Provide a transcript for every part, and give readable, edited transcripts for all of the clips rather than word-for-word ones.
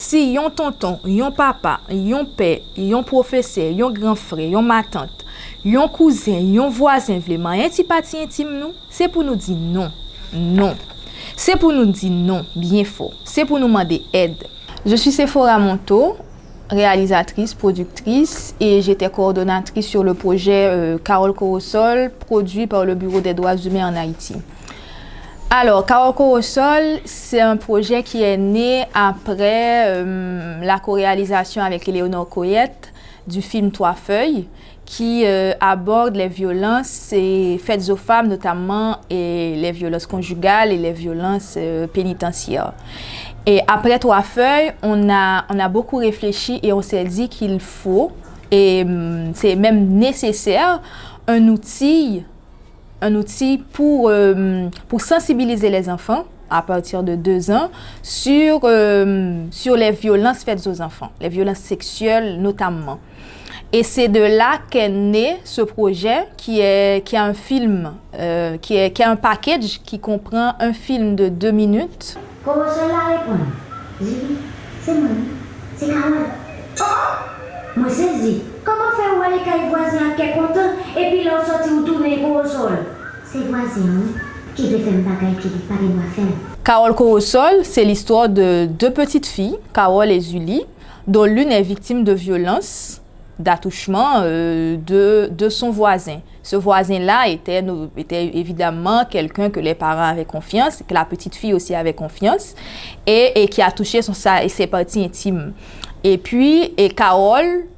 si yon tonton, yon papa, yon père, yon professeur, yon grand frère, yon ma tante, yon cousin, yon voisin vle man ti parti intime nous, c'est pour nous dire non. Non. C'est pour nous dire non, bien fort. C'est pour nous demander aide. Je suis Sephora Monto, réalisatrice, productrice et j'étais coordonnatrice sur le projet Carole Corosol, produit par le Bureau des droits humains en Haïti. Alors, Carole Corosol, c'est un projet qui est né après la co-réalisation avec Éléonore Coyette du film Trois Feuilles, qui aborde les violences faites aux femmes, notamment et les violences conjugales et les violences pénitentiaires. Et après Trois Feuilles, on a beaucoup réfléchi et on s'est dit qu'il faut, et c'est même nécessaire, un outil pour sensibiliser les enfants à partir de 2 ans sur les violences faites aux enfants, les violences sexuelles notamment. Et c'est de là qu'est né ce projet qui est un film, qui est un package qui comprend un film de 2 minutes. Comment cela répond? C'est moi, c'est Carole. Moi saisi. Comment faire où aller quand les voisins qui sont contents et puis leur sortir ou tourner au sol? C'est voisins qui veulent faire un bagage qui ne pas de faire. Carole Corosol, c'est l'histoire de 2 petites filles, Carole et Julie, dont l'une est victime de violences, d'attouchement de son voisin. Ce voisin-là était évidemment quelqu'un que les parents avaient confiance, que la petite fille aussi avait confiance, et qui a touché ses parties intimes. Et puis, Carole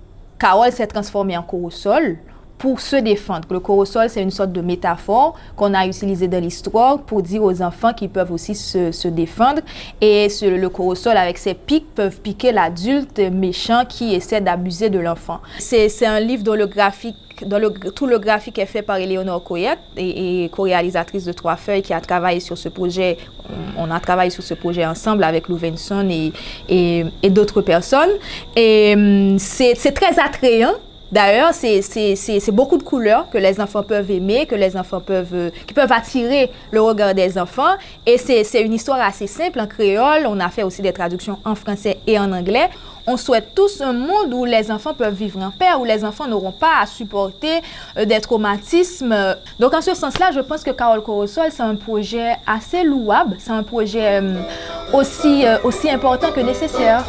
s'est transformée en Corosol pour se défendre. Le Corosol, c'est une sorte de métaphore qu'on a utilisée dans l'histoire pour dire aux enfants qu'ils peuvent aussi se défendre. Et le Corosol, avec ses pics, peuvent piquer l'adulte méchant qui essaie d'abuser de l'enfant. C'est un livre dont tout le graphique est fait par Éléonore Coyette et co-réalisatrice de Trois Feuilles qui a travaillé sur ce projet. On a travaillé sur ce projet ensemble avec Lou Vinson et d'autres personnes. Et c'est très attrayant. D'ailleurs, c'est beaucoup de couleurs que les enfants peuvent aimer, qui peuvent attirer le regard des enfants. Et c'est une histoire assez simple en créole. On a fait aussi des traductions en français et en anglais. On souhaite tous un monde où les enfants peuvent vivre en paix, où les enfants n'auront pas à supporter des traumatismes. Donc, en ce sens-là, je pense que Carole Corosol, c'est un projet assez louable. C'est un projet aussi important que nécessaire.